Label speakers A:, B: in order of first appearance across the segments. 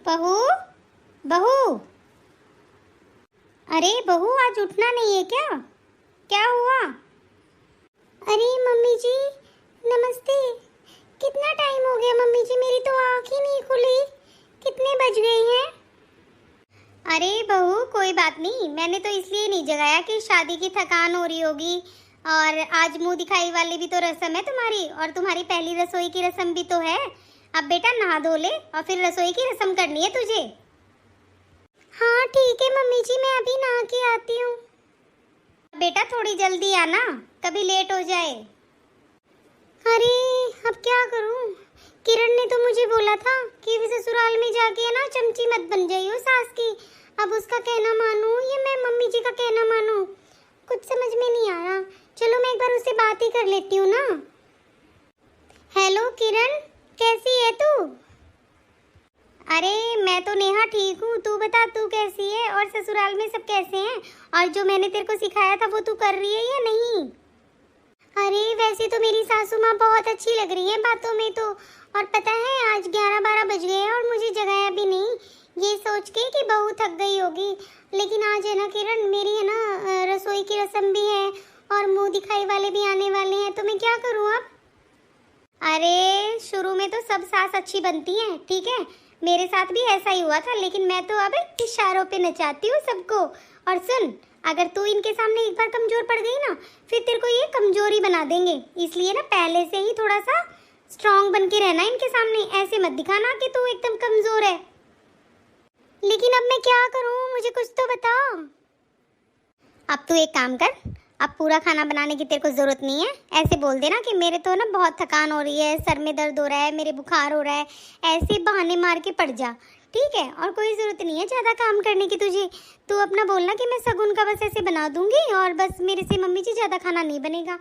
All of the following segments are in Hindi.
A: बहू, बहू, अरे बहू, आज उठना नहीं है क्या? क्या हुआ? अरे मम्मी जी, नमस्ते। कितना टाइम हो गया मम्मी जी, मेरी तो आँख ही नहीं खुली। कितने बज गए हैं? अरे बहू, कोई बात नहीं, मैंने तो इसलिए नहीं जगाया कि शादी की थकान हो रही होगी, और आज मुंह दिखाई वाली भी तो रस्म है तुम्हारी, और तुम्हारी पहली रसोई की रस्म भी तो है। अब बेटा नहा धो ले और फिर रसोई की रस्म करनी है तुझे। हाँ ठीक है मम्मी जी, मैं अभी नहा के आती हूँ। बेटा थोड़ी जल्दी आना, कभी लेट हो जाए। अरे अब क्या करूँ, किरण ने तो मुझे बोला था कि ससुराल में जाके ना चमची मत बन जाइयो सास की। अब उसका कहना मानूं या मैं मम्मी जी का कहना मानूं, कुछ समझ में नहीं आ रहा। चलो मैं एक बार उससे बात ही कर लेती हूँ ना। हेलो किरण, कैसी है तू? अरे मैं तो नेहा ठीक हूँ, तू बता तू कैसी है, और ससुराल में सब कैसे हैं, और जो मैंने तेरे को सिखाया था वो तू कर रही है या नहीं? अरे वैसे तो मेरी सासू माँ बहुत अच्छी लग रही है बातों में तो, और पता है आज 11-12 बज गए हैं और मुझे जगाया भी नहीं, ये सोच के कि बहू थक गई होगी। लेकिन आज है ना किरण, मेरी है ना रसोई की रस्म भी है और मुंह दिखाई वाले भी आने वाले हैं, तो मैं क्या करूँ अब? अरे शुरू में तो सब सास अच्छी बनती हैं, ठीक है, मेरे साथ भी ऐसा ही हुआ था, लेकिन मैं तो अब इशारों पे नचाती हूँ सबको। और सुन, अगर तू इनके सामने एक बार कमजोर पड़ गई ना, फिर तेरे को ये कमजोरी बना देंगे, इसलिए ना पहले से ही थोड़ा सा स्ट्रांग बन के रहना इनके सामने, ऐसे मत दिखाना कि तू एकदम कमजोर है। लेकिन अब मैं क्या करूँ, मुझे कुछ तो बता। अब तू एक काम कर, अब पूरा खाना बनाने की तेरे को जरूरत नहीं है, ऐसे बोल देना कि मेरे तो ना बहुत थकान हो रही है, सर में दर्द हो रहा है, मेरे बुखार हो रहा है, ऐसे बहाने मार के पड़ जा, ठीक है। और कोई ज़रूरत नहीं है ज़्यादा काम करने की तुझे, तू अपना बोलना कि मैं सगुन का बस ऐसे बना दूंगी और बस मेरे से मम्मी जी ज़्यादा खाना नहीं बनेगा।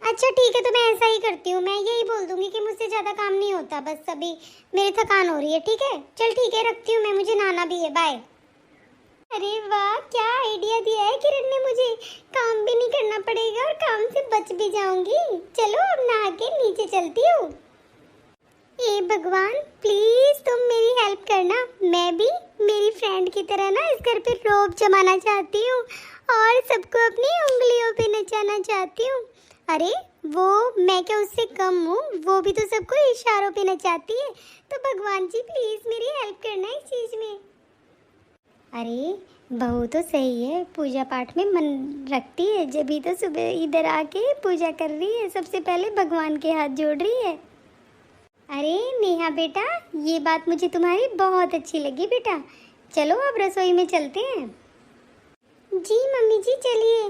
A: अच्छा ठीक है, तो मैं ऐसा ही करती हूँ, मैं यही बोल दूंगी कि मुझसे ज़्यादा काम नहीं होता, बस अभी मेरी थकान हो रही है, ठीक है। चल ठीक है, रखती हूँ मैं, मुझे नहाना भी है, बाय। अरे वाह, क्या आइडिया दिया है किरण ने मुझे, काम भी नहीं करना पड़ेगा और काम से बच भी जाऊंगी। चलो अब नहा के नीचे चलती हूँ। हे भगवान, प्लीज तुम मेरी हेल्प करना, मैं भी मेरी फ्रेंड की तरह ना इस घर पे रोब जमाना चाहती हूँ और सबको अपनी उंगलियों पे नचाना चाहती हूँ। अरे वो मैं क्या उससे कम हूँ, वो भी तो सबको इशारों पे नचाती है, तो भगवान जी प्लीज मेरी हेल्प करना इस चीज में। अरे बहू तो सही है, पूजा पाठ में मन रखती है, जब भी तो सुबह इधर आके पूजा कर रही है, सबसे पहले भगवान के हाथ जोड़ रही है। अरे नेहा बेटा, ये बात मुझे तुम्हारी बहुत अच्छी लगी बेटा, चलो अब रसोई में चलते हैं। जी मम्मी जी चलिए।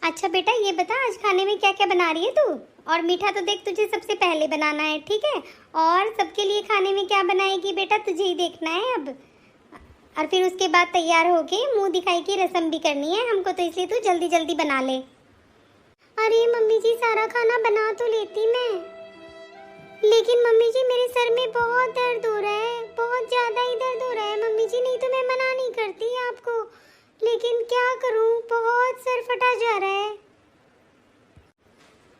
A: अच्छा बेटा ये बता, आज खाने में क्या क्या बना रही है तू? और मीठा तो देख तुझे सबसे पहले बनाना है, ठीक है, और सबके लिए खाने में क्या बनाएगी बेटा तुझे ही देखना है अब, और फिर उसके बाद तैयार होके मुंह दिखाई की रस्म भी करनी है हमको, तो इसलिए तू जल्दी जल्दी बना ले। अरे मम्मी जी सारा खाना बना तो लेती मैं, लेकिन मम्मी जी मेरे सर में बहुत दर्द हो रहा है, बहुत ज़्यादा ही दर्द हो रहा है मम्मी जी, नहीं तो मैं मना नहीं करती आपको, लेकिन क्या करूँ, बहुत सर फटा जा रहा है।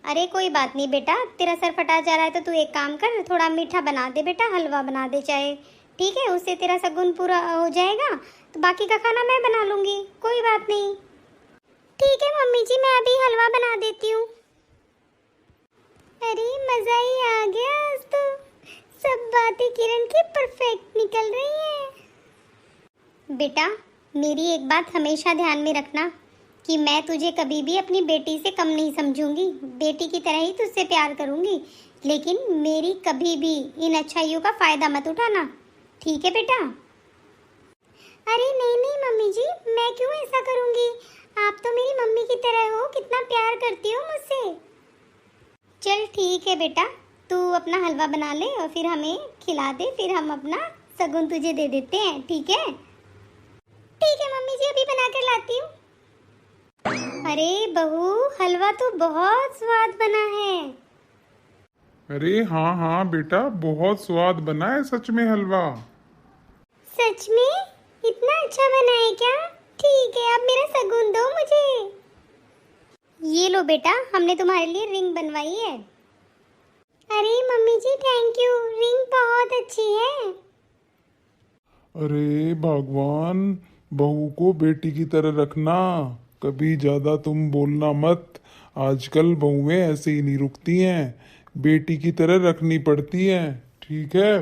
A: अरे कोई बात नहीं बेटा, तेरा सर फटा जा रहा है तो तू एक काम कर, थोड़ा मीठा बना दे बेटा, हलवा बना दे चाहे, ठीक है, उससे तेरा सगुन पूरा हो जाएगा, तो बाकी का खाना मैं बना लूँगी, कोई बात नहीं। ठीक है मम्मी जी, मैं अभी हलवा बना देती हूँ। अरे मज़ा ही आ गया, आज तो सब बातें किरण की परफेक्ट निकल रही हैं। बेटा मेरी एक बात हमेशा ध्यान में रखना कि मैं तुझे कभी भी अपनी बेटी से कम नहीं समझूंगी, बेटी की तरह ही तुझसे प्यार करूंगी, लेकिन मेरी कभी भी इन अच्छाइयों का फ़ायदा मत उठाना, ठीक है बेटा? अरे नहीं नहीं मम्मी जी, मैं क्यों ऐसा करूंगी, आप तो मेरी मम्मी की तरह हो, कितना प्यार करती हो मुझसे। चल ठीक है बेटा, तू अपना हलवा बना ले और फिर हमें खिला दे, फिर हम अपना सगुन तुझे दे देते हैं, ठीक है? ठीक है मम्मी जी, अभी बना कर लाती हूँ। अरे बहू, हलवा तो बहुत स्वाद बना है।
B: अरे हाँ हाँ बेटा, बहुत स्वाद बना है सच में हलवा।
A: सच में इतना अच्छा बना है क्या? ठीक है, अब मेरा सगुन दो मुझे। ये लो बेटा, हमने तुम्हारे लिए रिंग बनवाई है। अरे mummy ji thank you, ring बहुत अच्छी है।
B: अरे भगवान, बहू को बेटी की तरह रखना। कभी ज्यादा तुम बोलना मत। आजकल बहुएं ऐसे ही नहीं रुकती हैं, बेटी की तरह रखनी पड़ती हैं, ठीक है?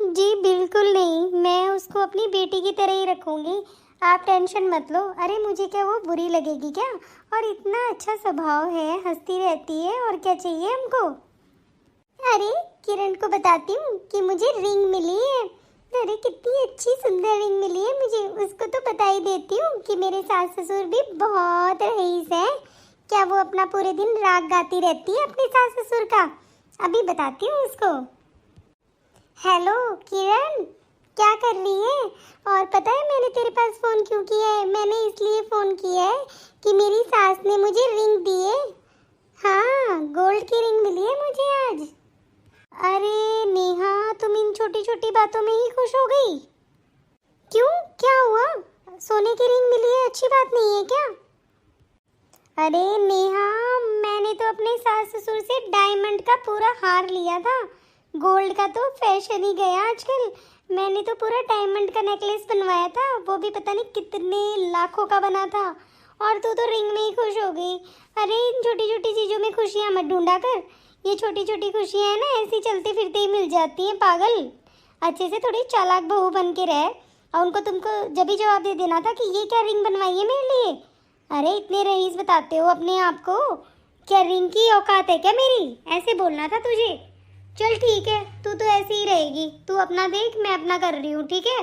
A: जी बिल्कुल नहीं, मैं उसको अपनी बेटी की तरह ही रखूंगी। आप टेंशन मत लो। अरे मुझे क्या वो बुरी लगेगी क्या? और इतना अच्छा स्वभाव है, हंसती रहती है, और क्या चाहिए हमको। अरे किरण को बताती हूँ कि मुझे रिंग मिली है। अरे कितनी अच्छी सुंदर रिंग मिली है मुझे, उसको तो बता ही देती हूँ कि मेरे सास ससुर भी बहुत रईस है। क्या वो अपना पूरे दिन राग गाती रहती है अपने सास ससुर का। अभी बताती हूँ उसको। हेलो किरण, क्या कर रही है? और पता है मैंने तेरे पास फोन क्यों किया है? मैंने इसलिए फोन किया है कि मेरी सास ने मुझे रिंग दी है। हाँ, गोल्ड की रिंग मिली है मुझे आज। अरे नेहा, तुम इन छोटी छोटी बातों में ही खुश हो गई? क्यों, क्या हुआ? सोने की रिंग मिली है, अच्छी बात नहीं है क्या? अरे नेहा, मैंने तो अपने सास ससुर से डायमंड का पूरा हार लिया था। गोल्ड का तो फैशन ही गया आजकल। मैंने तो पूरा डायमंड का नेकलेस बनवाया था, वो भी पता नहीं कितने लाखों का बना था। और तू तो रिंग में ही खुश हो गई। अरे इन छोटी छोटी चीजों में खुशियां मत ढूंढा कर। ये छोटी छोटी खुशियां है ना, ऐसी चलते फिरते ही मिल जाती हैं पागल। अच्छे से थोड़ी चालाक बहू बन के रह। और उनको तुमको जब भी जवाब दे देना था कि ये क्या रिंग बनवाई है मेरे लिए। अरे इतने रईस बताते हो अपने आप को, क्या रिंग की औकात है क्या मेरी? ऐसे बोलना था तुझे। चल ठीक है, तू तो ऐसे ही रहेगी। तू अपना देख, मैं अपना कर रही हूँ, ठीक है?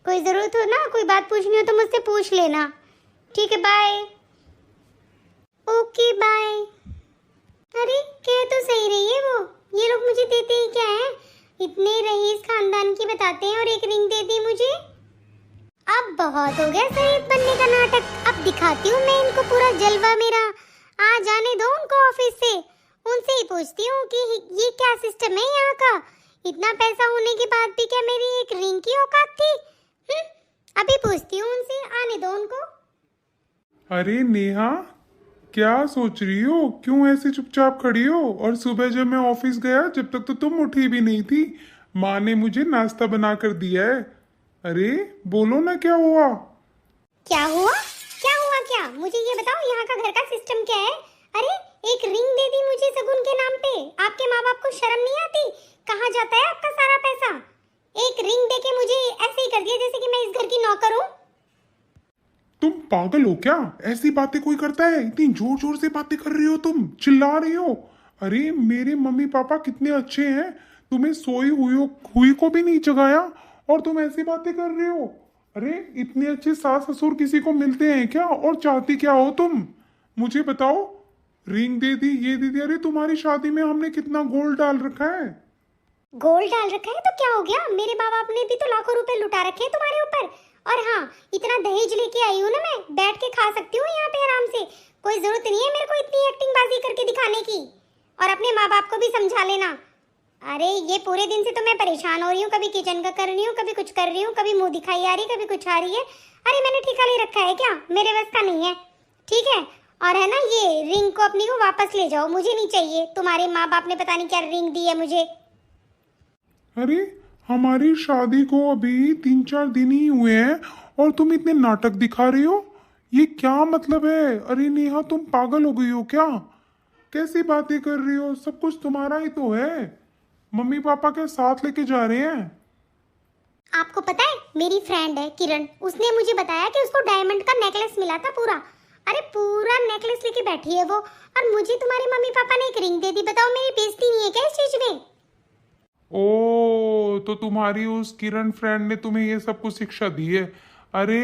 A: कोई ज़रूरत हो ना, कोई बात पूछनी हो तो मुझसे पूछ लेना, ठीक है? बाय। Okay bye. अरे कह तो सही रही है वो, ये लोग मुझे देते ही क्या है? इतने रईस खानदान की बताते हैं और एक रिंग दे दी मुझे। अब बहुत हो गया सईद बनने का नाटक। अब दिखाती हूँ मैं इनको पूरा जलवा मेरा। आ जाने दो उनको ऑफिस से, उनसे ही पूछती हूँ कि ये क्या सिस्टम है यहाँ का। इतना पैसा होने के बाद भी क्या मेरी एक रिंग की औकात थी? अभी पूछती हूँ उनसे, आने दो उनको।
B: अरे नेहा, क्या सोच रही हो? क्यों ऐसे चुपचाप खड़ी हो? और सुबह जब मैं ऑफिस गया, जब तक तो तुम उठी भी नहीं थी, माँ ने मुझे नाश्ता बना कर दिया है। अरे बोलो ना, क्या हुआ?
A: क्या हुआ? क्या हुआ क्या? मुझे ये बताओ, यहाँ का घर का सिस्टम क्या है? अरे एक रिंग दे दी मुझे शगुन के नाम पे। आपके माँ बाप को शर्म नहीं आती? कहाँ जाता है आपका सारा पैसा? एक रिंग दे के मुझे ऐसे ही कर दिया जैसे कि मैं इस घर की नौकर हूँ।
B: तुम पागल हो क्या? ऐसी बातें कोई करता है? इतनी जोर जोर से बातें कर रही हो, तुम चिल्ला रही हो। अरे मेरे मम्मी पापा कितने अच्छे हैं, तुम्हें सोई हुई को भी नहीं जगाया, और तुम ऐसी बातें कर रही हो? अरे इतने अच्छे सास ससुर किसी को मिलते हैं क्या? और चाहती क्या हो तुम, मुझे बताओ। रिंग दे दी, ये दे दी। अरे तुम्हारी शादी में हमने कितना गोल्ड डाल रखा है।
A: गोल्ड डाल रखा है तो क्या हो गया? मेरे माँ बाप ने भी तो लाखों रुपए लुटा रखे हैं तुम्हारे ऊपर। और हाँ, इतना दहेज लेके आई हूँ ना, मैं बैठ के खा सकती हूँ यहाँ पे आराम से। कोई जरूरत नहीं है मेरे को इतनी एक्टिंग बाजी करके दिखाने की। और अपने माँ बाप को भी समझा लेना। अरे ये पूरे दिन से तो मैं परेशान हो रही हूँ, कभी किचन का कर रही हूँ, कभी कुछ कर रही हूँ, कभी मुंह दिखाई आ रही, कभी कुछ आ रही है। अरे मैंने ठेका ले रखा है क्या? मेरे बस का नहीं है, ठीक है? और है ना, ये रिंग को अपनी को वापस ले जाओ, मुझे नहीं चाहिए। तुम्हारे माँ बाप ने पता नहीं क्या रिंग दी है मुझे।
B: अरे हमारी शादी को अभी 3-4 दिन ही हुए हैं और तुम इतने नाटक दिखा रही हो, ये क्या मतलब है? अरे नेहा, तुम पागल हो गई हो क्या? कैसी बातें कर रही हो? सब कुछ तुम्हारा ही तो है, मम्मी पापा के साथ लेके जा रहे हैं।
A: आपको पता है, मेरी फ्रेंड है किरण, उसने मुझे बताया कि उसको डायमंड का नेकलेस मिला था पूरा। अरे पूरा नेकलेस लेके बैठी है वो, और मुझे तुम्हारे मम्मी पापा ने एक रिंग दे दी। बताओ, मेरी बेइज्जती नहीं है क्या इस चीज में?
B: ओ, तो तुम्हारी उस किरण फ्रेंड ने तुम्हें ये सब कुछ शिक्षा दी है? अरे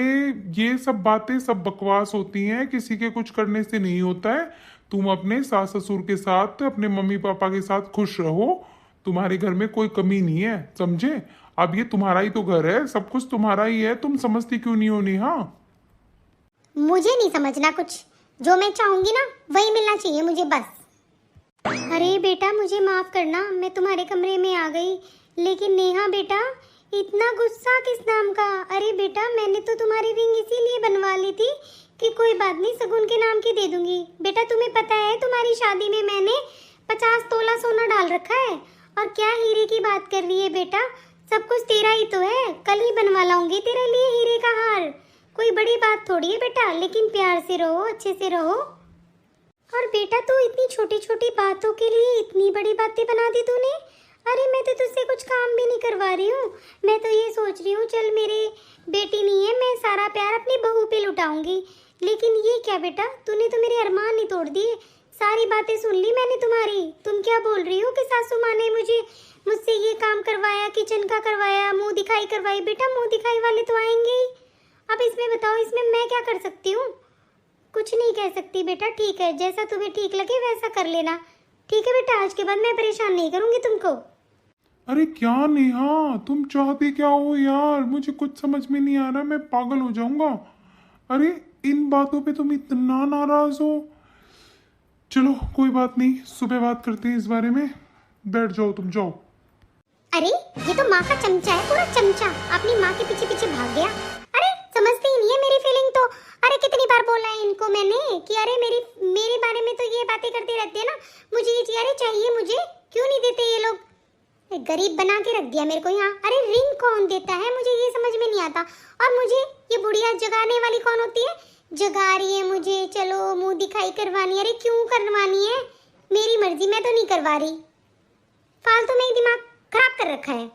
B: ये सब बातें सब बकवास होती हैं, किसी के कुछ करने से नहीं होता है। तुम अपने सास ससुर के साथ, अपने मम्मी पापा के साथ खुश रहो। तुम्हारे घर में कोई कमी नहीं है, समझे? अब ये तुम्हारा ही तो घर है, सब कुछ तुम्हारा ही है। तुम समझती क्यों नहीं हो नेहा?
A: मुझे नहीं समझना कुछ। जो मैं चाहूंगी ना वही मिलना चाहिए मुझे, बस। अरे बेटा मुझे माफ करना, मैं तुम्हारे कमरे में आ गई। लेकिन नेहा बेटा, इतना गुस्सा किस नाम का? अरे बेटा, मैंने तो तुम्हारी रिंग इसीलिए बनवा ली थी कि कोई बात नहीं, शगुन के नाम की दे दूंगी। बेटा तुम्हें पता है, तुम्हारी शादी में मैंने 50 तोला सोना डाल रखा है। और क्या हीरे की बात कर रही है बेटा? सब कुछ तेरा ही तो है, कल ही बनवा लाऊंगी तेरे लिए हीरे का हार। कोई बड़ी बात थोड़ी है बेटा, लेकिन प्यार से रहो, अच्छे से रहो। और बेटा तू इतनी छोटी छोटी बातों के लिए इतनी बड़ी बातें बना दी तूने। अरे मैं तो तुझसे कुछ काम भी नहीं करवा रही हूँ, मैं तो ये सोच रही हूँ चल मेरे बेटी नहीं है, मैं सारा प्यार अपनी बहू पे लुटाऊंगी। लेकिन ये क्या बेटा, तूने तो मेरे अरमान ही तोड़ दिए। सारी बातें सुन ली मैंने तुम्हारी। तुम क्या बोल रही हो कि सासू माँ ने मुझसे ये काम करवाया, किचन का करवाया, मुंह दिखाई करवाई। बेटा मुंह दिखाई वाले तो आएंगे ही। अब इसमें बताओ, इसमें मैं क्या कर सकती हूँ? कुछ नहीं कह सकती बेटा। ठीक है, जैसा तुम्हें ठीक लगे वैसा कर लेना। ठीक है बेटा, आज के बाद मैं परेशान नहीं करूंगी तुमको।
B: अरे क्या नेहा, तुम चाहते क्या हो यार? मुझे कुछ समझ में नहीं आ रहा, मैं पागल हो जाऊंगा। अरे इन बातों पे तुम इतना नाराज हो। चलो कोई बात नहीं, सुबह बात करते हैं इस बारे में। बैठ जाओ, तुम जाओ।
A: अरे ये तो माँ का चमचा है, पूरा चमचा अपनी माँ के पीछे पीछे भाग गया। अरे समझते ही नहीं है मेरी फीलिंग तो। अरे कितनी बार बोला है इनको मैंने कि अरे मेरे बारे में तो ये बातें करते रहते हैं ना, मुझे ये चाहिए, चाहिए मुझे, क्यों नहीं देते ये लोग? गरीब बना के रख दिया मेरे को यहाँ। अरे रिंग कौन देता है मुझे ये समझ में नहीं आता। और मुझे ये बुढ़िया जगाने वाली कौन होती है? जगा रही है मुझे, चलो मुंह दिखाई करवानी। अरे क्यों करवानी है? मेरी मर्जी, मैं तो नहीं करवा रही। फालतू में ही दिमाग खराब कर रखा है।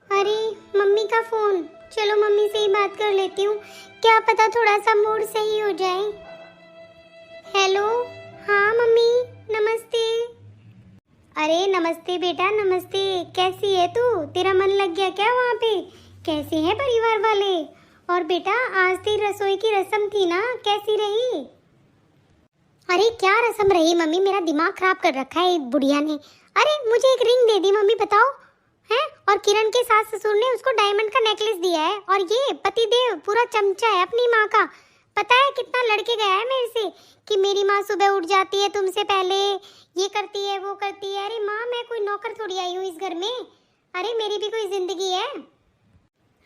A: अरे मम्मी का फोन, चलो मम्मी से ही बात कर लेती हूँ, क्या पता थोड़ा सा मूड सही हो जाए। हेलो, हाँ मम्मी, नमस्ते। अरे नमस्ते बेटा, नमस्ते। कैसी है तू? तेरा मन लग गया क्या वहाँ पे? कैसे हैं परिवार वाले? और बेटा आज तेरी रसोई की रस्म थी ना, कैसी रही? अरे क्या रस्म रही मम्मी, मेरा दिमाग खराब कर रखा है बुढ़िया ने। अरे मुझे एक रिंग दे दी मम्मी, बताओ हैं? और किरण के सास ससुर ने उसको डायमंड का नेकलेस दिया है। और ये पतिदेव पूरा चमचा है अपनी माँ का। पता है कितना लड़के गया है मेरे से कि मेरी माँ सुबह उठ जाती है तुमसे पहले, ये करती है वो करती है। अरे माँ मैं कोई नौकर थोड़ी आई हूँ इस घर में। अरे मेरी भी कोई जिंदगी है।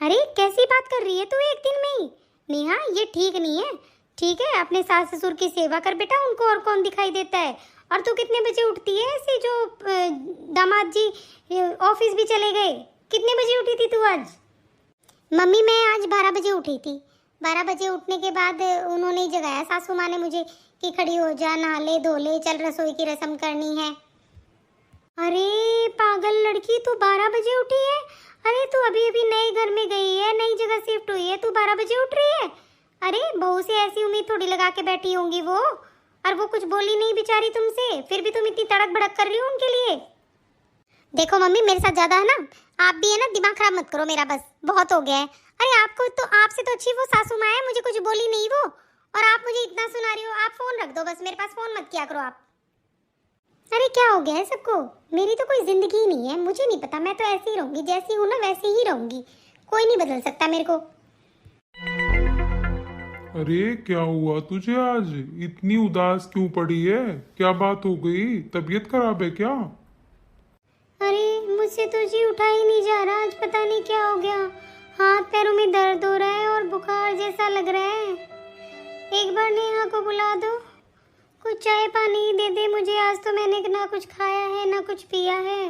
A: अरे कैसी बात कर रही है तू एक दिन में ही? नेहा ये ठीक नहीं है। ठीक है अपने सास ससुर की सेवा कर बेटा, उनको और कौन दिखाई देता है। और तू कितने बजे उठती है ऐसे? जो दामाद जी ऑफिस भी चले गए, कितने बजे उठी थी तू आज? मम्मी मैं आज 12 बजे उठी थी। 12 बजे उठने के बाद उन्होंने ही जगाया, सासू माँ ने मुझे, कि खड़ी हो जा, नहा ले धो ले, चल रसोई की रस्म करनी है। अरे पागल लड़की, तू 12 बजे उठी है? अरे तू अभी अभी नए घर में गई है, नई जगह शिफ्ट हुई है, तू 12 बजे उठ रही है? अरे बहू से ऐसी उम्मीद थोड़ी लगा के बैठी होंगी वो। और वो कुछ बोली नहीं बेचारी तुमसे, फिर भी तुम इतनी तड़क भड़क कर रही हो उनके लिए। देखो मम्मी मेरे साथ ज्यादा है ना, आप भी है ना, दिमाग खराब मत करो मेरा, बस बहुत हो गया है। अरे आपको तो, आपसे तो अच्छी वो सासू माँ है, मुझे कुछ बोली नहीं वो, और आप मुझे इतना सुना रही हो। आप फोन रख दो बस, मेरे पास फोन मत किया करो आप। अरे क्या हो गया है सबको? मेरी तो कोई जिंदगी ही नहीं है, मुझे नहीं पता, मैं तो ऐसी ही रहूंगी, जैसी हूँ ना वैसे ही रहूंगी, कोई नहीं बदल सकता मेरे को।
B: अरे क्या हुआ तुझे आज? इतनी उदास क्यों पड़ी है? क्या बात हो गई? तबीयत खराब है क्या?
A: अरे मुझसे तो जी उठा ही नहीं जा रहा, आज पता नहीं क्या हो गया। हाथ पैरों में दर्द हो रहा है और बुखार जैसा लग रहा है। एक बार नेहा को बुला दो, कुछ चाय पानी दे दे मुझे, आज तो मैंने ना कुछ खाया है ना कुछ पिया है।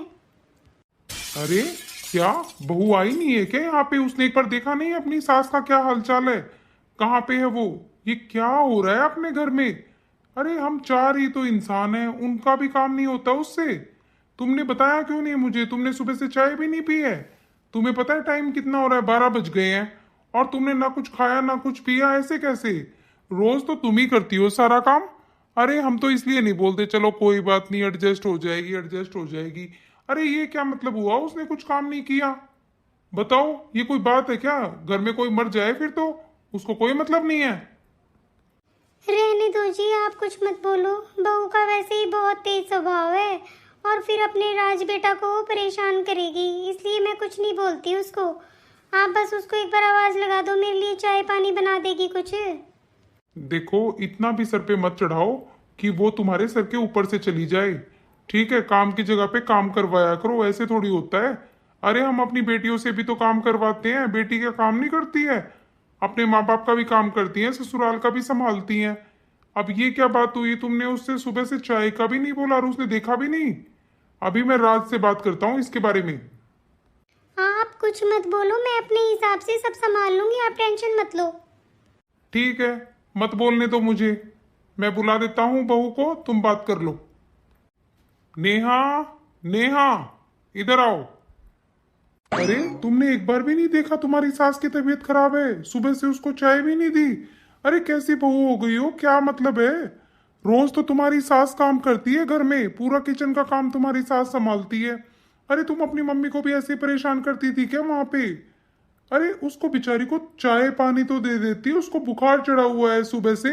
B: अरे क्या बहू आई नहीं है क्या यहाँ पे? उसने एक बार देखा नहीं अपनी सास का क्या हालचाल है? कहाँ पे है वो? ये क्या हो रहा है अपने घर में? अरे हम चार ही तो इंसान हैं, उनका भी काम नहीं होता उससे? तुमने बताया क्यों नहीं मुझे? तुमने सुबह से चाय भी नहीं पी है? तुम्हें पता है टाइम कितना हो रहा है? 12 बज गए हैं और तुमने ना कुछ खाया ना कुछ पिया, ऐसे कैसे? रोज तो तुम ही करती हो सारा काम। अरे हम तो इसलिए नहीं बोलते चलो कोई बात नहीं, एडजस्ट हो जाएगी एडजस्ट हो जाएगी। अरे ये क्या मतलब हुआ? उसने कुछ काम नहीं किया? बताओ ये कोई बात है क्या? घर में कोई मर जाए फिर तो उसको कोई मतलब नहीं है।
A: रहने दो जी, आप कुछ मत बोलो। बहू का वैसे ही बहुत तेज स्वभाव है और फिर अपने राज बेटा को परेशान करेगी, इसलिए मैं कुछ नहीं बोलती उसको। आप बस उसको एक बार आवाज लगा दो, मेरे लिए चाय पानी बना देगी कुछ।
B: देखो इतना भी सर पे मत चढ़ाओ कि वो तुम्हारे सर के ऊपर से चली जाए। ठीक है, काम की जगह पे काम करवाया करो, ऐसे थोड़ी होता है। अरे हम अपनी बेटियों से भी तो काम करवाते हैं, बेटी का काम नहीं करती है? अपने माँ बाप का भी काम करती हैं, ससुराल का भी संभालती हैं। अब ये क्या बात हुई? तुमने उससे सुबह से चाय का भी नहीं बोला और उसने देखा भी नहीं? अभी मैं राज से बात करता हूँ इसके बारे में।
A: आप कुछ मत बोलो, मैं अपने हिसाब से सब संभाल लूंगी, आप टेंशन मत लो।
B: ठीक है, मत बोलने दो मुझे। मैं बुला देता हूँ बहू को, तुम बात कर लो। नेहा, नेहा, इधर आओ। अरे तुमने एक बार भी नहीं देखा तुम्हारी सास की तबीयत खराब है? सुबह से उसको चाय भी नहीं दी। अरे कैसी बहू हो गई हो, क्या मतलब है? रोज तो तुम्हारी सास काम करती है घर में, पूरा किचन का काम तुम्हारी सास संभालती है। अरे तुम अपनी मम्मी को भी ऐसे परेशान करती थी क्या वहां पे? अरे उसको बेचारी को चाय पानी तो दे देती, उसको बुखार चढ़ा हुआ है सुबह से।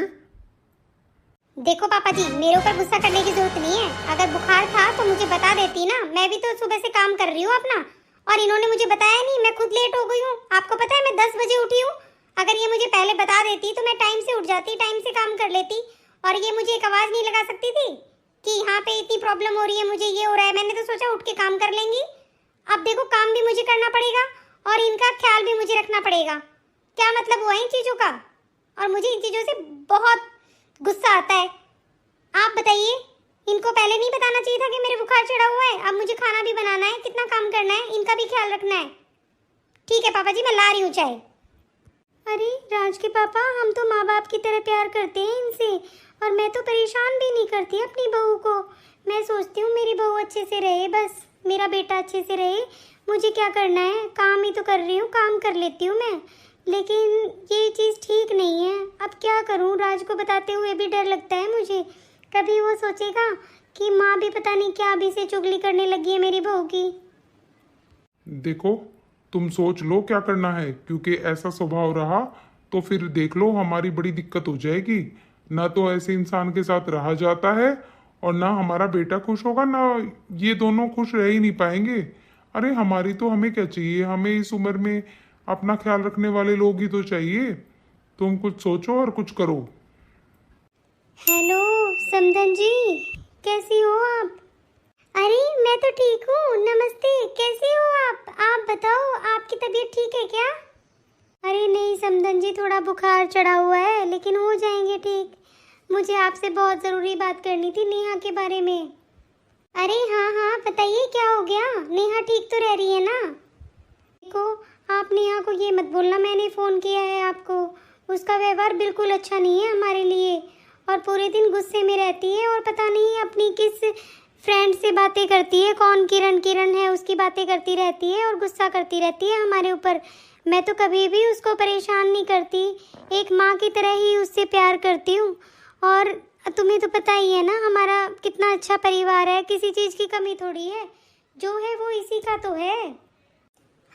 A: देखो पापा जी, मेरे ऊपर गुस्सा करने की जरूरत नहीं है। अगर बुखार था तो मुझे बता देती ना, मैं भी तो सुबह से काम कर रही हूँ अपना, और इन्होंने मुझे बताया नहीं, मैं खुद लेट हो गई हूँ। आपको पता है मैं 10 बजे उठी हूँ। अगर ये मुझे पहले बता देती तो मैं टाइम से उठ जाती, टाइम से काम कर लेती, और ये मुझे एक आवाज नहीं लगा सकती थी कि यहाँ पे इतनी प्रॉब्लम हो रही है, मुझे ये हो रहा है। मैंने तो सोचा उठ के काम कर लेंगी। अब देखो काम भी मुझे करना पड़ेगा और इनका ख्याल भी मुझे रखना पड़ेगा। क्या मतलब हुआ इन चीजों का? और मुझे इन चीजों से बहुत गुस्सा आता है। आप बताइए, इनको पहले नहीं बताना चाहिए था कि मेरे बुखार चढ़ा हुआ है? अब मुझे खाना भी बनाना है, कितना काम करना है, इनका भी ख्याल रखना है। ठीक है पापा जी, मैं ला रही हूँ चाय। अरे राज के पापा, हम तो माँ बाप की तरह प्यार करते हैं इनसे, और मैं तो परेशान भी नहीं करती अपनी बहू को। मैं सोचती हूँ मेरी बहू अच्छे से रहे, बस मेरा बेटा अच्छे से रहे। मुझे क्या करना है, काम ही तो कर रही हूँ, काम कर लेती हूँ मैं। लेकिन ये चीज़ ठीक नहीं है। अब क्या करूँ, राज को बताते हुए भी डर लगता है मुझे। कभी वो सोचेगा कि माँ भी पता नहीं क्या अभी से चुगली करने लगी है मेरी बहू की।
B: देखो, तुम सोच लो क्या करना है, क्योंकि ऐसा स्वभाव रहा तो फिर देख लो हमारी बड़ी दिक्कत हो जाएगी। ना तो ऐसे इंसान के साथ रहा जाता है, और ना हमारा बेटा खुश होगा, ना ये दोनों खुश रह ही नहीं पाएंगे। अरे हमारी तो, हमें क्या चाहिए? हमें इस उम्र में अपना ख्याल रखने वाले लोग ही तो चाहिए। तुम कुछ सोचो और कुछ करो।
A: हेलो समधन जी, कैसी हो आप? अरे मैं तो ठीक हूँ, नमस्ते। कैसे हो आप बताओ, आपकी तबीयत ठीक है क्या? अरे नहीं समधन जी, थोड़ा बुखार चढ़ा हुआ है, लेकिन हो जाएंगे ठीक। मुझे आपसे बहुत ज़रूरी बात करनी थी नेहा के बारे में। अरे हाँ हाँ बताइए, क्या हो गया? नेहा ठीक तो रह रही है ना? देखो, आप नेहा को ये मत बोलना मैंने फ़ोन किया है आपको। उसका व्यवहार बिल्कुल अच्छा नहीं है हमारे लिए, और पूरे दिन गुस्से में रहती है, और पता नहीं अपनी किस फ्रेंड से बातें करती है, कौन किरण किरण है उसकी बातें करती रहती है और गुस्सा करती रहती है हमारे ऊपर। मैं तो कभी भी उसको परेशान नहीं करती, एक माँ की तरह ही उससे प्यार करती हूँ। और तुम्हें तो पता ही है ना हमारा कितना अच्छा परिवार है, किसी चीज़ की कमी थोड़ी है, जो है वो इसी का तो है।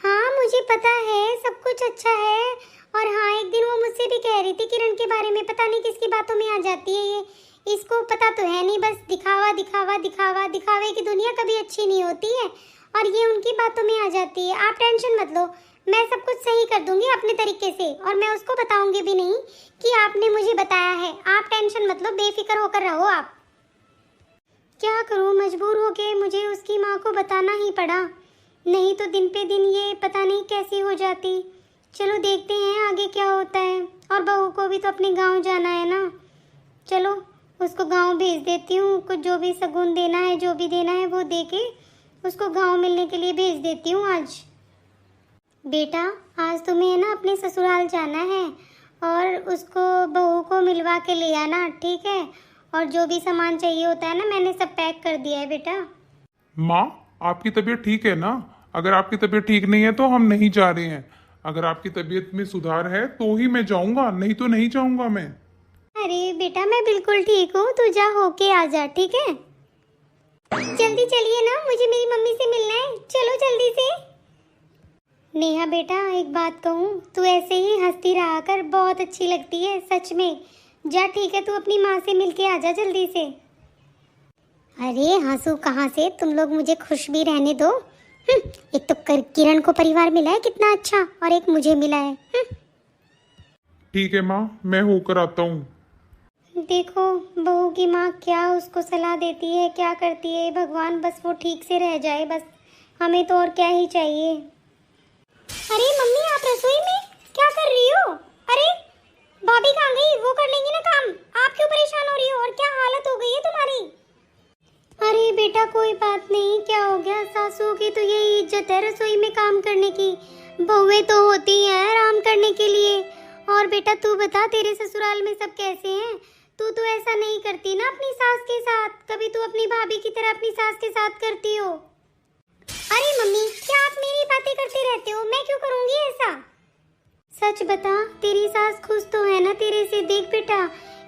A: हाँ मुझे पता है, सब कुछ अच्छा है। और हाँ, एक दिन वो मुझसे भी कह रही थी किरण के बारे में, पता नहीं किसकी बातों में आ जाती है ये, इसको पता तो है नहीं, बस दिखावा दिखावा दिखावा, दिखावे की दुनिया कभी अच्छी नहीं होती है, और ये उनकी बातों में आ जाती है। आप टेंशन मत लो, मैं सब कुछ सही कर दूंगी अपने तरीके से, और मैं उसको बताऊंगी भी नहीं कि आपने मुझे बताया है। आप टेंशन मत लो, बेफिक्र होकर रहो आप। क्या करूँ, मजबूर होके मुझे उसकी माँ को बताना ही पड़ा, नहीं तो दिन पे दिन ये पता नहीं कैसी हो जाती। चलो देखते हैं आगे क्या होता है, और बहू को भी तो अपने गांव जाना है ना। चलो उसको गांव भेज देती हूँ, कुछ जो भी शगुन देना है, जो भी देना है वो दे के उसको गांव मिलने के लिए भेज देती हूँ आज। बेटा आज तुम्हें है ना अपने ससुराल जाना है, और उसको बहू को मिलवा के ले आना, ठीक है? और जो भी सामान चाहिए होता है ना, मैंने सब पैक कर दिया है बेटा।
B: माँ, आपकी तबीयत ठीक है ना? अगर आपकी तबीयत ठीक नहीं है तो हम नहीं जा रहे हैं। अगर आपकी तबीयत में सुधार है तो ही मैं जाऊंगा, नहीं तो नहीं जाऊंगा मैं।
A: अरे बेटा मैं बिल्कुल ठीक हूँ, तू जा होके आ जा, ठीक है? जल्दी चलिए ना, मुझे मेरी मम्मी से मिलना है, चलो जल्दी से। नेहा बेटा एक बात कहूँ, तू ऐसे ही हंसती रहा कर, बहुत अच्छी लगती है सच में। जा ठीक है, तू अपनी माँ से मिलके आ जा जल्दी से। अरे हंसू कहाँ से, तुम लोग मुझे खुश भी रहने दो। एक तो किरण को परिवार मिला है कितना अच्छा, और एक मुझे मिला है।
B: ठीक है माँ, मैं होकर आता हूँ।
A: देखो बहू की माँ क्या उसको सलाह देती है, क्या करती है, भगवान बस वो ठीक से रह जाए, बस हमें तो और क्या ही चाहिए। अरे मम्मी आप रसोई में क्या कर रही हो? अरे भाभी कहाँ गई? वो कर लेंगी ना काम, आप क्यों परेशान हो रही हो? और क्या हालत हो गई है तुम्हारी? अरे बेटा कोई बात नहीं, क्या हो गया, सासुओं की तो यही इज्जत है रसोई में काम करने की। बहुएं तो होती हैं आराम करने के लिए। और बेटा तू बता, तेरे ससुराल में सब कैसे हैं? तू तो ऐसा नहीं करती ना अपनी सास के साथ, कभी तू अपनी भाभी की तरह अपनी सास के साथ करती हो। अरे मम्मी, क्या आप मेरी बातें करते रहते हो? मैं क्यों करूंगी ऐसा? सच बता, तेरी सास खुश तो है ना तेरे से? देख बेटा,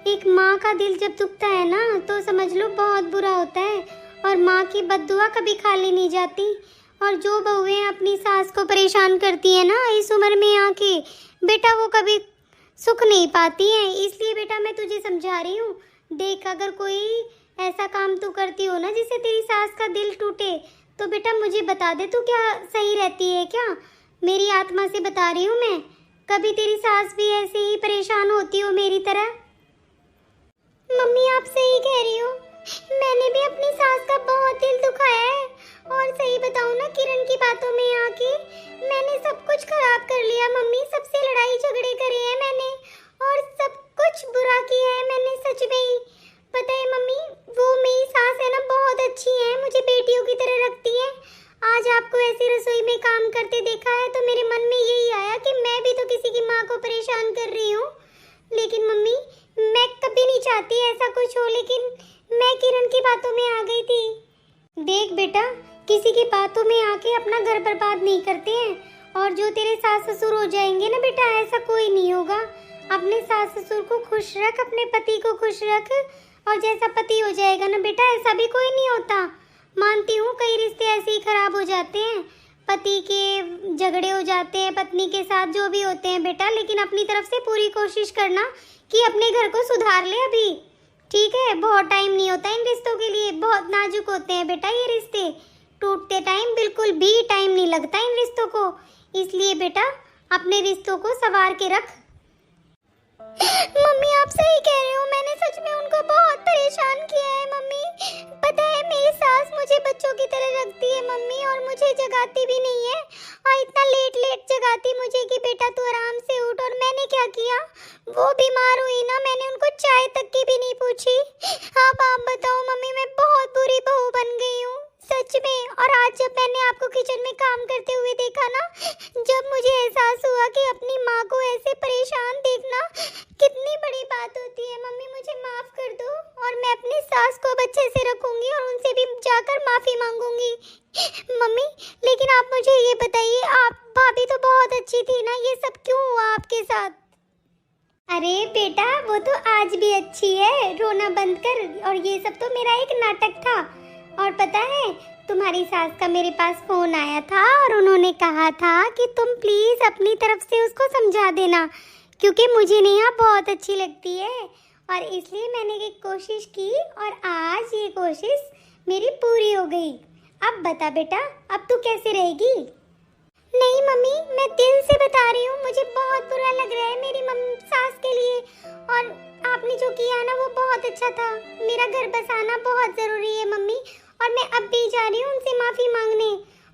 A: एक माँ का दिल जब दुखता है ना तो समझ लो बहुत बुरा होता है, और माँ की बद्दुआ कभी खाली नहीं जाती। और जो बहुएं अपनी सास को परेशान करती है ना इस उम्र में आके, बेटा वो कभी सुख नहीं पाती हैं। इसलिए बेटा मैं तुझे समझा रही हूँ। देख, अगर कोई ऐसा काम तू करती हो ना जिससे तेरी सास का दिल टूटे, तो बेटा मुझे बता दे, तू क्या सही रहती है क्या? मेरी आत्मा से बता रही हूँ मैं। कभी तेरी सास भी ऐसे ही परेशान होती हो मेरी तरह? मम्मी आप सही कह रही हो, मैंने भी अपनी सास का बहुत दिल दुखाया है। और सही बताऊं ना, किरण की बातों में आके मैंने सब कुछ खराब कर लिया मम्मी। सबसे लड़ाई झगड़े करे हैं मैंने, और सब कुछ बुरा किया है मैंने, सच में ही। पता है मम्मी, वो मेरी सास है ना बहुत अच्छी है, मुझे बेटियों की तरह रखती है। आज आपको ऐसी रसोई में काम करते देखा है तो मेरे मन में यही आया कि मैं भी तो किसी की माँ को परेशान कर रही हूँ। लेकिन मम्मी, मैं कभी नहीं चाहती ऐसा कुछ हो, लेकिन मैं किरण की बातों में आ गई थी। देख बेटा, किसी की बातों में आके अपना घर बर्बाद नहीं करते हैं। और जो तेरे सास ससुर हो जाएंगे ना बेटा, ऐसा कोई नहीं होगा। अपने सास ससुर को खुश रख, अपने पति को खुश रख, और जैसा पति हो जाएगा ना बेटा, ऐसा भी कोई नहीं होता। मानती हूँ कई रिश्ते ऐसे ही खराब हो जाते हैं, पति के झगड़े हो जाते हैं पत्नी के साथ, जो भी होते हैं बेटा, लेकिन अपनी तरफ से पूरी कोशिश करना कि अपने घर को सुधार ले अभी, ठीक है? बहुत टाइम नहीं होता इन रिश्तों के लिए, बहुत नाजुक होते हैं बेटा ये रिश्ते। टूटते टाइम बिल्कुल भी टाइम नहीं लगता इन रिश्तों को। इसलिए बेटा अपने रिश्तों को संवार के रख। मम्मी आप सही कह रहे हो, मैंने सच में उनको बहुत परेशान किया है मम्मी। पता है मेरी सास मुझे बच्चों की तरह रखती है मम्मी, और मुझे जगाती भी नहीं है, और इतना लेट लेट जगाती मुझे कि बेटा तू आराम से उठ। और मैंने क्या किया, वो बीमार हुई ना, मैंने उनको चाय तक की भी नहीं पूछी। अब आप बताओ मम्मी, मैं बहुत बुरी बहू बन गई हूँ सच में। और आज जब मैंने आपको किचन में काम करते हुए देखा ना, जब मुझे एहसास हुआ कि अपनी माँ को ऐसे परेशान देखना कितनी बड़ी बात होती है। मम्मी मुझे माफ कर दो, और मैं अपनी सास को अच्छे से रखूंगी और उनसे भी जाकर माफी मांगूंगी। मम्मी लेकिन आप मुझे ये बताइए, आप भाभी तो बहुत अच्छी थी ना, ये सब क्यों हुआ आपके साथ? अरे बेटा वो तो आज भी अच्छी है, रोना बंद कर। और ये सब तो मेरा एक नाटक था। और पता है, तुम्हारी सास का मेरे पास फोन आया था और उन्होंने कहा था कि तुम प्लीज अपनी तरफ से उसको समझा देना, क्योंकि मुझे नेहा बहुत अच्छी लगती है। और इसलिए मैंने एक कोशिश की, और आज ये कोशिश मेरी पूरी हो गई। अब बता बेटा, अब तू कैसे रहेगी? नहीं मम्मी, मैं दिल से बता रही हूँ, मुझे बहुत बुरा लग रहा है मेरी मम्मी सास के लिए। और आपने जो किया ना वो बहुत अच्छा था। मेरा घर बसाना बहुत ज़रूरी है मम्मी, और मैं अब भी जा रही हूँ उनसे माफ़ी मांगने।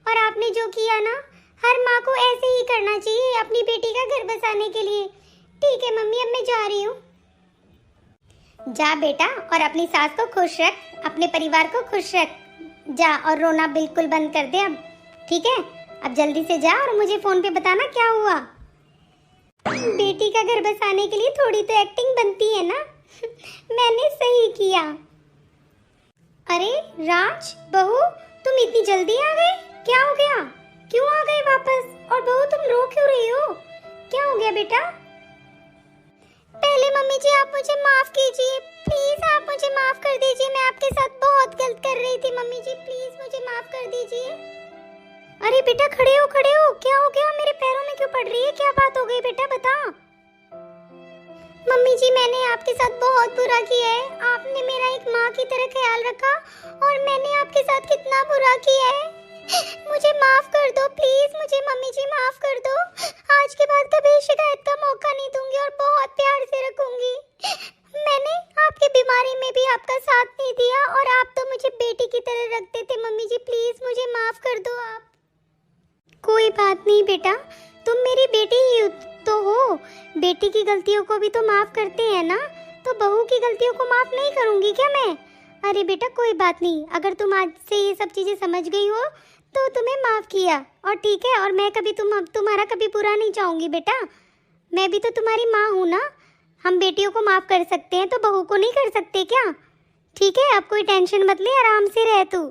A: और आपने जो किया ना, हर माँ को ऐसे ही करना चाहिए अपनी बेटी का घर बसाने के लिए। ठीक है मम्मी, अब मैं जा रही हूँ। जा बेटा, और अपनी सास को खुश रख, अपने परिवार को खुश रख। जा और रोना बिल्कुल बंद कर दे अब, ठीक है? अब जल्दी से जा और मुझे फोन पे बताना क्या हुआ। बेटी का घर बसाने के लिए थोड़ी तो एक्टिंग बनती है ना। मैंने सही किया। अरे राज, बहू तुम इतनी जल्दी आ गए, क्या हो गया? क्यों आ गए वापस? और बहू तुम रो क्यों रही हो? क्या हो गया बेटा? पहले मम्मी जी आप मुझे माफ कीजिए, प्लीज आप मुझे माफ कर दीजिए। मैं आपके साथ बहुत गलत कर रही थी मम्मी जी, प्लीज मुझे माफ कर दीजिए। अरे बेटा खड़े हो, खड़े हो। क्या हो गया? मेरे पैरों में क्यों पड़ रही है? क्या बात हो गई बेटा, बता। मम्मी जी मैंने आपके साथ बहुत बुरा किया है। आपने मेरा एक माँ की तरह ख्याल रखा, और मैंने आपके साथ कितना बुरा किया है। मुझे माफ कर दो प्लीज, मुझे मम्मी जी माफ कर दो। आज के बाद कभी शिकायत का मौका नहीं दूंगी और बहुत प्यार से रखूंगी। मैंने आपकी बीमारी में भी आपका साथ नहीं दिया, और आप तो मुझे बेटी की तरह रखते थे। मम्मी जी प्लीज मुझे माफ कर दो आप। कोई बात नहीं बेटा, तुम मेरी बेटी ही तो हो। बेटी की गलतियों को भी तो माफ करते हैं ना, तो बहू की गलतियों को माफ नहीं करूंगी क्या मैं? अरे बेटा कोई बात नहीं, अगर तुम आज से ये सब चीजें समझ गई हो तो तुम्हें माफ किया, और ठीक है। और मैं कभी तुम्हारा कभी बुरा नहीं चाहूंगी बेटा, मैं भी तो तुम्हारी माँ हूँ ना। हम बेटियों को माफ कर सकते हैं तो बहू को नहीं कर सकते क्या? ठीक है, अब कोई टेंशन मत ले, आराम से रह तू।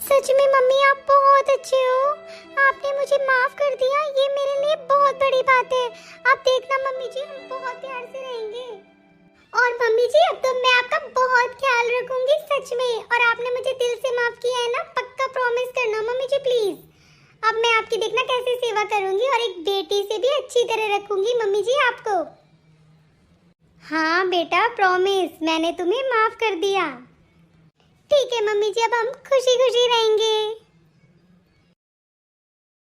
A: सच में मम्मी आप बहुत अच्छे हो, आपने मुझे माफ कर दिया, ये मेरे लिए बहुत बड़ी बात है। आप देखना मम्मी जी, हम बहुत प्यार से रहेंगे। और मम्मी जी अब तो मैं आपका बहुत ख्याल रखूंगी सच में, और आपने मुझे दिल से माफ किया है ना, पक्का प्रॉमिस करना मम्मी जी प्लीज। अब मैं आपकी देखना कैसे सेवा करूंगी, और एक बेटी से भी अच्छी तरह रखूंगी मम्मी जी आपको। हाँ बेटा प्रॉमिस, मैंने तुम्हें माफ कर दिया। ठीक है मम्मी जी, अब हम खुशी खुशी रहेंगे।